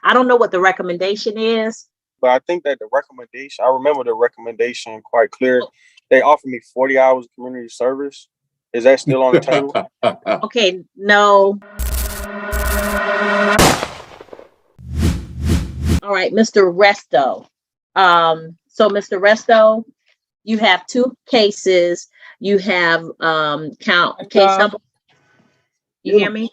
I don't know what the recommendation is. But I think that I remember the recommendation quite clear. They offered me 40 hours of community service. Is that still on the table? Okay, no. All right, Mr. Resto. So Mr. Resto, you have two cases. You have case number. You hear me?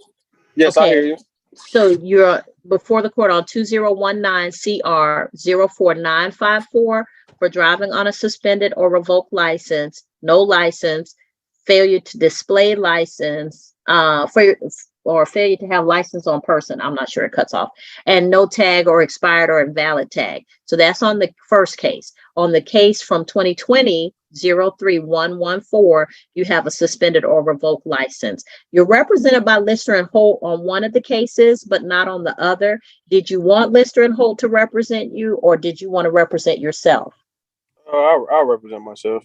Yes, okay. I hear you. So you're before the court on 2019 CR 04954 for driving on a suspended or revoked license, no license, failure to display license, or failure to have license on person. I'm not sure, it cuts off, and no tag or expired or invalid tag. So that's on the first case. On the case from 2020 03114, you have a suspended or revoked license. You're represented by Lister and Holt on one of the cases, but not on the other. Did you want Lister and Holt to represent you, or did you want to represent yourself? I'll represent myself.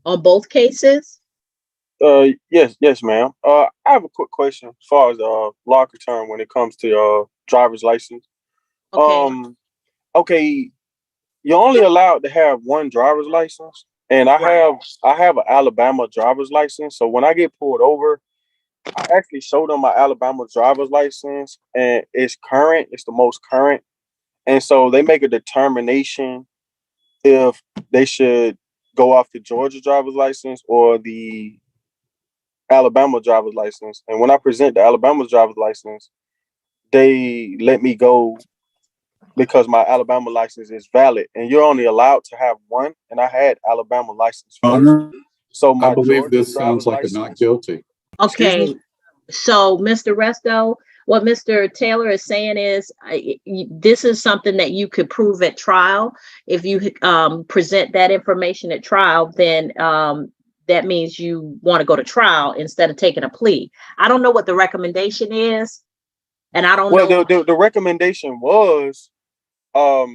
On both cases? Yes, ma'am. I have a quick question as far as law concern when it comes to driver's license. Okay. Okay, you're only allowed to have one driver's license, and I have an Alabama driver's license. So when I get pulled over, I actually showed them my Alabama driver's license, and it's current. It's the most current, and so they make a determination if they should go off the Georgia driver's license or the Alabama driver's license. And when I present the Alabama driver's license, they let me go because my Alabama license is valid, and you're only allowed to have one. And I had Alabama license first, so my I believe Georgia this sounds like license, a not guilty. Okay, so Mr. Resto, what Mr. Taylor is saying is this is something that you could prove at trial. If you present that information at trial, then that means you want to go to trial instead of taking a plea. I don't know what the recommendation is, and I don't know. Well, the recommendation was, I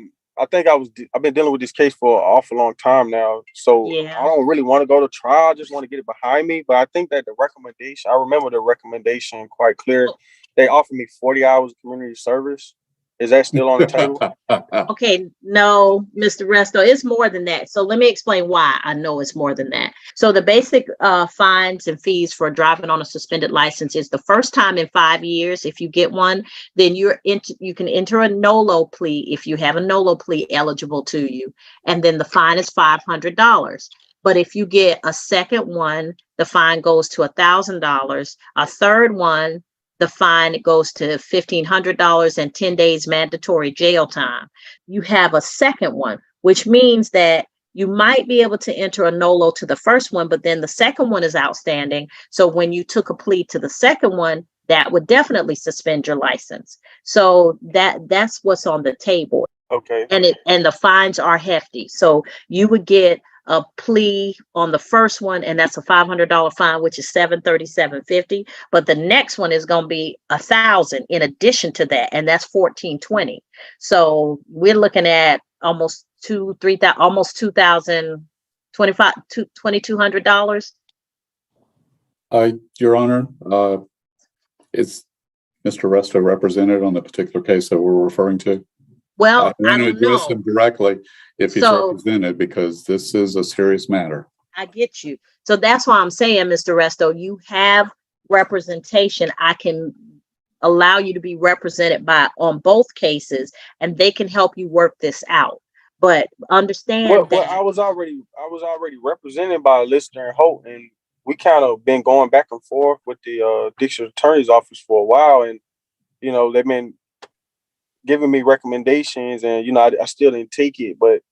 think I've been dealing with this case for an awful long time now, so Yeah. I don't really want to go to trial. I just want to get it behind me. But I think that I remember the recommendation quite clear. They offered me 40 hours of community service. Is that still on the table? Okay, no, Mr. Resto, it's more than that. So let me explain why I know it's more than that. So the basic fines and fees for driving on a suspended license is the first time in 5 years. If you get one, then you can enter a NOLO plea if you have a NOLO plea eligible to you, and then the fine is $500. But if you get a second one, the fine goes to $1,000. A third one, the fine goes to $1,500 and 10 days mandatory jail time. You have a second one, which means that you might be able to enter a NOLO to the first one, but then the second one is outstanding. So when you took a plea to the second one, that would definitely suspend your license. So that's what's on the table. Okay. And the fines are hefty. So you would get a plea on the first one, and that's a $500 fine, which is $737.50. But the next one is going to be $1,000 in addition to that, and that's $1,420. So we're looking at almost $2,000, $2,200. Your Honor, is Mr. Resto represented on the particular case that we're referring to? Well, I want to address him directly if he's represented, because this is a serious matter. I get you. So that's why I'm saying, Mr. Resto, you have representation. I can allow you to be represented on both cases, and they can help you work this out. But understand that I was already represented by Lister and Holt, and we kind of been going back and forth with the district attorney's office for a while, and they've been giving me recommendations, and I still didn't take it, but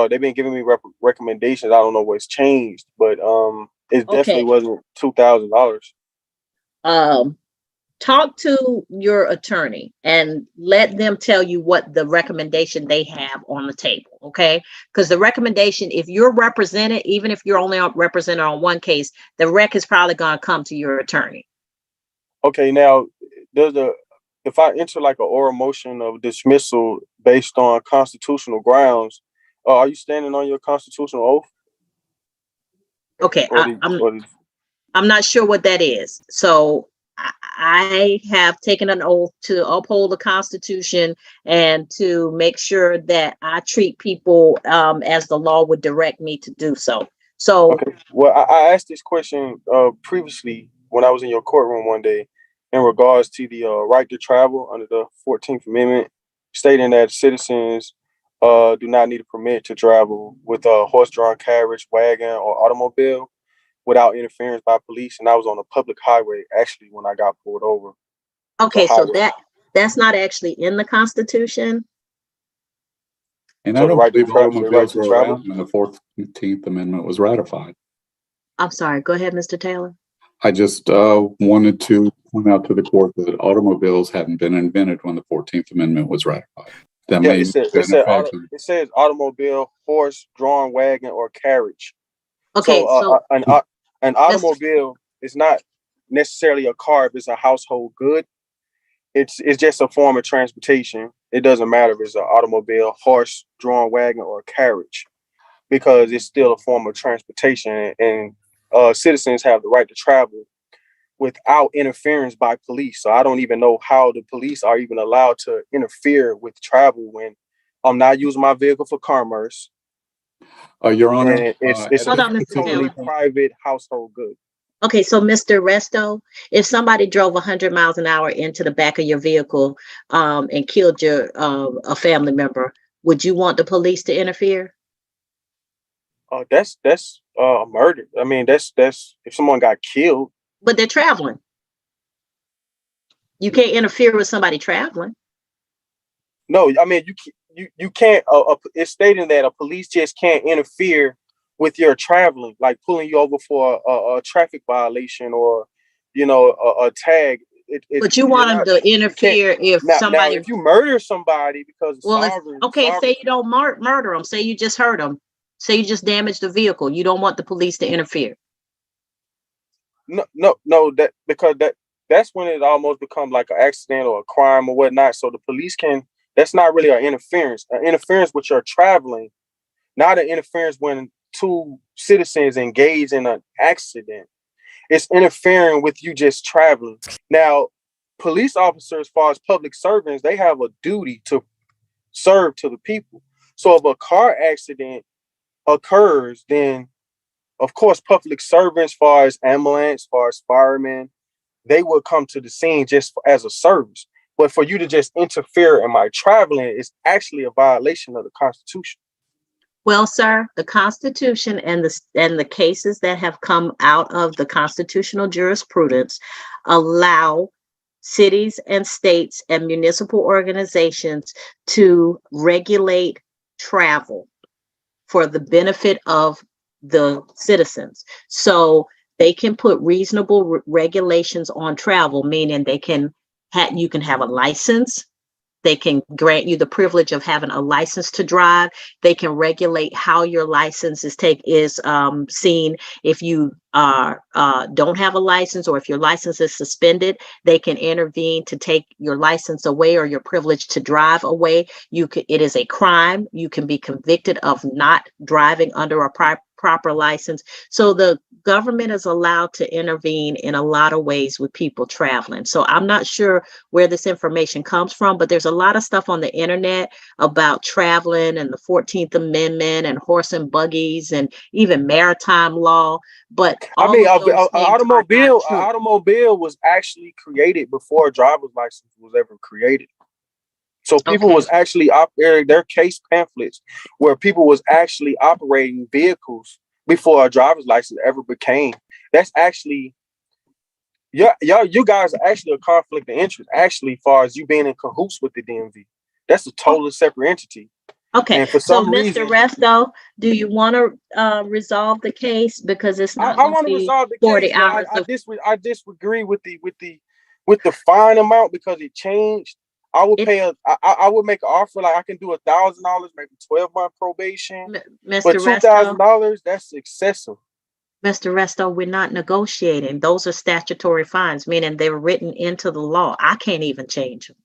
they've been giving me recommendations. I don't know what's changed, but it definitely wasn't $2,000. Talk to your attorney and let them tell you what the recommendation they have on the table, okay? Because the recommendation, if you're represented, even if you're only represented on one case, the rec is probably going to come to your attorney. Okay, now if I enter like an oral motion of dismissal based on constitutional grounds, are you standing on your constitutional oath? Okay, I'm not sure what that is. So I have taken an oath to uphold the Constitution and to make sure that I treat people as the law would direct me to do so. So, Okay. Well, I asked this question previously when I was in your courtroom one day in regards to the right to travel under the 14th Amendment, stating that citizens do not need a permit to travel with a horse-drawn carriage, wagon, or automobile without interference by police. And I was on a public highway actually when I got pulled over. The okay, so highway. that's not actually in the Constitution. And So I the don't right to believe travel, the right automobiles to were travel. around when the 14th Amendment was ratified. I'm sorry. Go ahead, Mr. Taylor. I just wanted to point out to the court that automobiles hadn't been invented when the 14th Amendment was ratified. That Yeah, may it said it says automobile, horse, drawn wagon, or carriage. Okay, so An automobile is not necessarily a car if it's a household good. It's just a form of transportation. It doesn't matter if it's an automobile, horse, drawn wagon, or carriage, because it's still a form of transportation, and citizens have the right to travel without interference by police. So I don't even know how the police are even allowed to interfere with travel when I'm not using my vehicle for commerce. Your Honor, And it's hold a on, Mr. totally Taylor. private household good. Okay, so Mr. Resto, if somebody drove 100 miles an hour into the back of your vehicle and killed your a family member, would you want the police to interfere? That's a murder. I mean, that's if someone got killed. But they're traveling. You can't interfere with somebody traveling. No, I mean you can't. It's stating that a police just can't interfere with your traveling, like pulling you over for a traffic violation or a tag. But you You're want them not. to You can't. interfere if Now, somebody. if you murder somebody because of Well, if okay, sovereign. say you don't murder them. Say you just hurt them. Say you just damaged the vehicle. You don't want the police to interfere. No, that because that's when it almost becomes like an accident or a crime or whatnot. So the police can. That's not really an interference. An interference with your traveling, not an interference when two citizens engage in an accident. It's interfering with you just traveling. Now, police officers, as far as public servants, they have a duty to serve to the people. So if a car accident occurs, then of course public servants, as far as ambulance, as far as firemen, they will come to the scene just as a service. But for you to just interfere in my traveling is actually a violation of the Constitution. Well, sir, the Constitution and the cases that have come out of the constitutional jurisprudence allow cities and states and municipal organizations to regulate travel for the benefit of the citizens. So they can put reasonable regulations on travel, meaning you can have a license. They can grant you the privilege of having a license to drive. They can regulate how your license is seen. If you don't have a license or if your license is suspended, they can intervene to take your license away or your privilege to drive away. It is a crime. You can be convicted of not driving under a proper license. So the government is allowed to intervene in a lot of ways with people traveling. So I'm not sure where this information comes from, but there's a lot of stuff on the internet about traveling and the 14th Amendment and horse and buggies and even maritime law. But I mean, all of those things are not true. an automobile was actually created before a driver's license was ever created. So people Okay. was actually their case pamphlets where people was actually operating vehicles before a driver's license ever became. That's actually, you guys are actually a conflict of interest. Actually, as far as you being in cahoots with the DMV, that's a totally separate entity. Okay. And for So, some Mr. reason, Resto, do you want to resolve the case because it's not I going to want to be resolve the 40 case, but hours of I disagree with the fine amount because it changed. I would it, pay I would make an offer like I can do $1,000, maybe 12-month probation, but Mr. Resto. $2,000 that's excessive. Mr. Resto, we're not negotiating. Those are statutory fines, meaning they're written into the law. I can't even change them.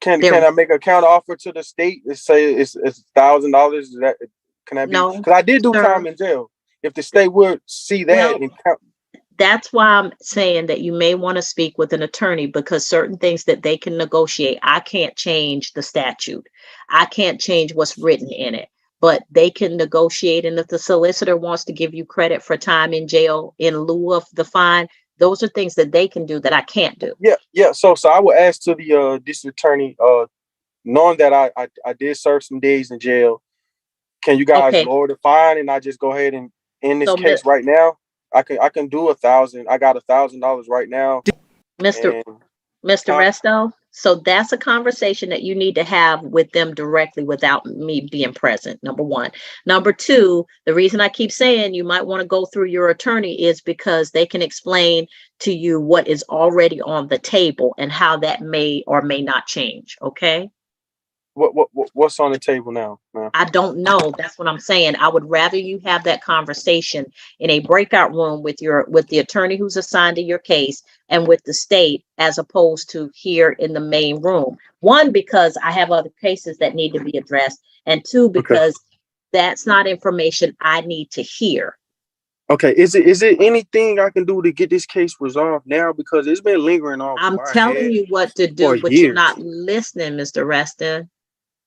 Can I make a counter offer to the state and say it's $1,000? That can I be? No, Because I did do sir. time in jail. If the state would see that Well, and count. That's why I'm saying that you may want to speak with an attorney, because certain things that they can negotiate, I can't change the statute. I can't change what's written in it, but they can negotiate. And if the solicitor wants to give you credit for time in jail in lieu of the fine, those are things that they can do that I can't do. Yeah. So I would ask to the district attorney, knowing that I did serve some days in jail, can you guys Okay. lower the fine and I just go ahead and end this So, case right now? I can do 1,000. I got $1,000 right now. Mr. And Mr. Resto, so that's a conversation that you need to have with them directly without me being present, number one. Number two, the reason I keep saying you might want to go through your attorney is because they can explain to you what is already on the table and how that may or may not change, okay? what's on the table now, man? I don't know. That's what I'm saying. I would rather you have that conversation in a breakout room with the attorney who's assigned to your case and with the state, as opposed to here in the main room. One, because I have other cases that need to be addressed, and two, because that's not information I need to hear. Okay, is it anything I can do to get this case resolved now? Because it's been lingering on I'm my telling head you what to for do, but you're years. not listening, Mr. Reston.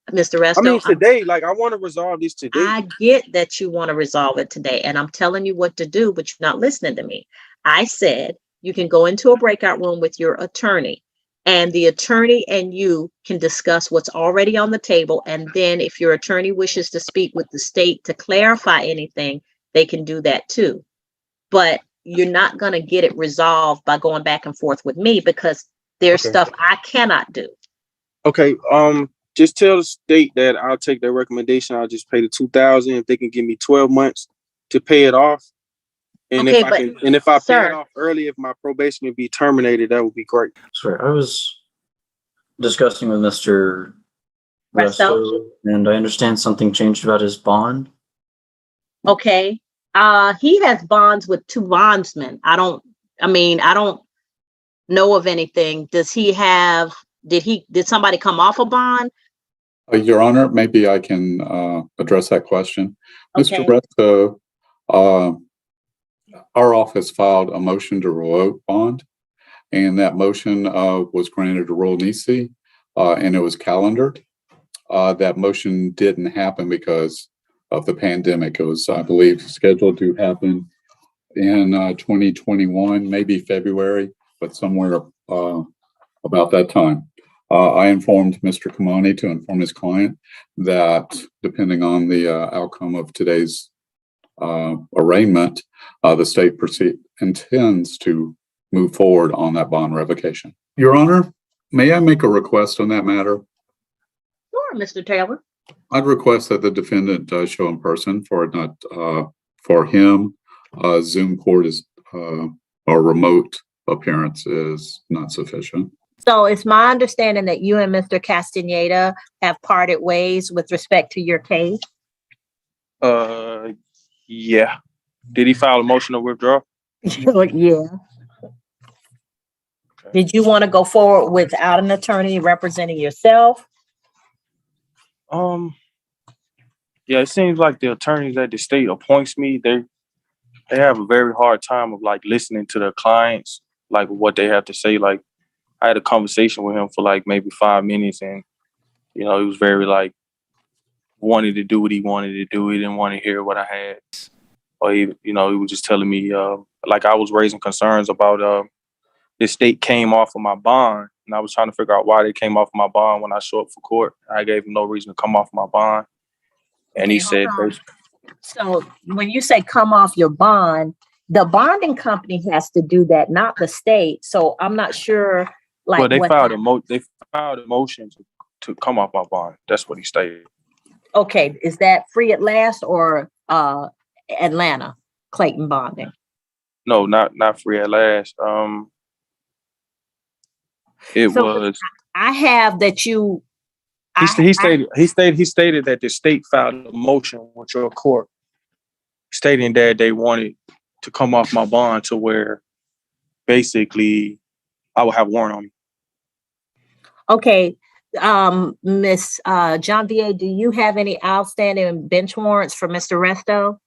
Mr. Resto, I mean, today, like, I want to resolve this today. I get that you want to resolve it today, and I'm telling you what to do, but you're not listening to me. I said you can go into a breakout room with your attorney, and the attorney and you can discuss what's already on the table. And then if your attorney wishes to speak with the state to clarify anything, they can do that too. But you're not going to get it resolved by going back and forth with me, because there's stuff I cannot do. Okay, just tell the state that I'll take their recommendation. I'll just pay the $2,000 if they can give me 12 months to pay it off. And Okay, if I sir, pay it off early, if my probation can be terminated, that would be great. Sorry, I was discussing with Mr. Resto, and I understand something changed about his bond. Okay. He has bonds with two bondsmen. I don't know of anything. Did somebody come off a bond? Your Honor, maybe I can address that question. Okay. Mr. Resto, our office filed a motion to revoke bond, and that motion was granted a rule nisi, and it was calendared. That motion didn't happen because of the pandemic. It was, I believe, scheduled to happen in 2021, maybe February, but somewhere about that time. I informed Mr. Kamani to inform his client that depending on the outcome of today's arraignment, the state intends to move forward on that bond revocation. Your Honor, may I make a request on that matter? Sure, Mr. Taylor. I'd request that the defendant show in person for him. Zoom court is or remote appearance is not sufficient. So it's my understanding that you and Mr. Castaneda have parted ways with respect to your case. Yeah. Did he file a motion to withdraw? Yeah. Okay. Did you want to go forward without an attorney representing yourself? Yeah, it seems like the attorneys that the state appoints me, they have a very hard time of like listening to their clients, like what they have to say. Like, I had a conversation with him for like maybe 5 minutes, and he was very like wanted to do what he wanted to do. He didn't want to hear what I had, or he was just telling me like I was raising concerns about the state came off of my bond, and I was trying to figure out why they came off of my bond when I show up for court. I gave him no reason to come off my bond, and he said. So when you say come off your bond, the bonding company has to do that, not the state. So I'm not sure. Well, they filed a motion to come off my bond. That's what he stated. Okay, is that Free at Last or Atlanta Clayton bonding? No, not Free at Last. I have that you. He stated that the state filed a motion with your court, stating that they wanted to come off my bond to where basically I will have a warrant on me. Okay, Miss Janvier, do you have any outstanding bench warrants for Mr. Resto?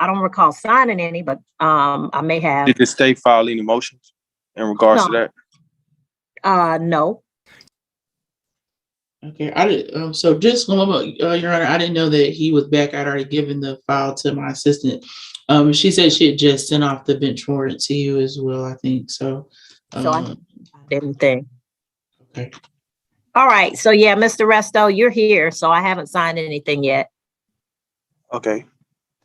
I don't recall signing any, but I may have. Did the state file any motions in regards to that? No. Okay, I did. So just one more, Your Honor, I didn't know that he was back. I'd already given the file to my assistant. She said she had just sent off the bench warrant to you as well, I think. So I didn't think. okay. All right. So yeah, Mr. Resto, you're here. So I haven't signed anything yet. Okay.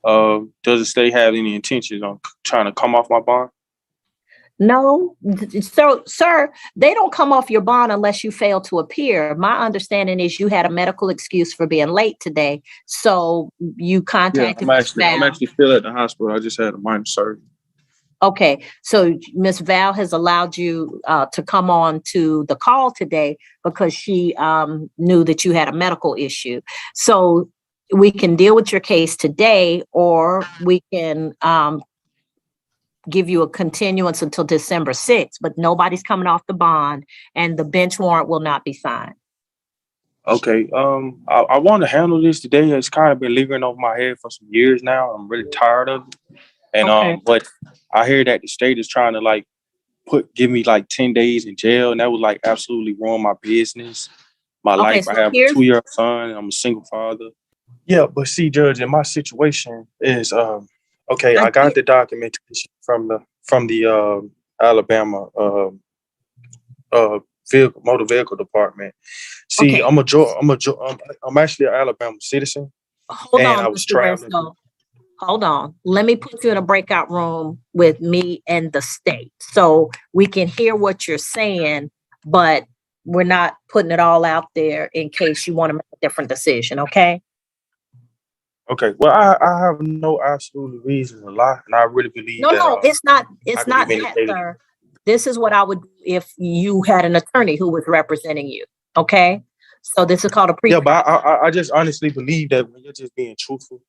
Does the state have any intentions on trying to come off my bond? No. So, sir, they don't come off your bond unless you fail to appear. My understanding is you had a medical excuse for being late today. So you contacted I'm Ms. Val. actually still at the hospital. I just had a minor surgery. Okay, so Ms. Val has allowed you to come on to the call today because she knew that you had a medical issue. So we can deal with your case today, or we can give you a continuance until December 6th, but nobody's coming off the bond and the bench warrant will not be signed. Okay. I want to handle this today. It's kind of been lingering over my head for some years now. I'm really tired of it. And Okay. but I hear that the state is trying to give me 10 days in jail, and that would absolutely ruin my business, my life. So I have a 2-year-old son. I'm a single father. Yeah, but see, Judge, in my situation is okay. I got the documentation from the Alabama motor vehicle department. See, Okay. I'm actually an Alabama citizen. Hold and on, I was Mr. traveling. Resto. Hold on. Let me put you in a breakout room with me and the state so we can hear what you're saying, but we're not putting it all out there in case you want to make a different decision, okay? Okay. Well, I have no absolute reason to lie, and I really believe No, it's not I can not be that, vindicated. sir. This is what I would do if you had an attorney who was representing you, okay? So this is called a pre. Yeah, but I just honestly believe that when you're just being truthful,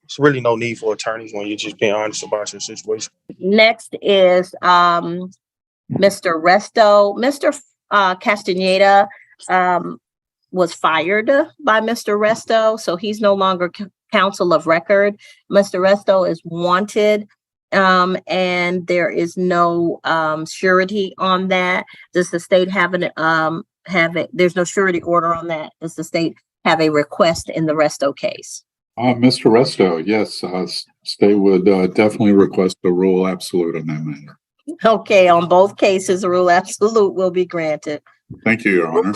there's really no need for attorneys when you're just being honest about your situation. Next is Mr. Resto. Mr. Castaneda was fired by Mr. Resto, so he's no longer counsel of record. Mr. Resto is wanted, and there is no surety on that. Does the state have there's no surety order on that? Does the state have a request in the Resto case? Mr. Resto, yes, state would definitely request a rule absolute in that matter. Okay, on both cases, a rule absolute will be granted. Thank you, Your Honor.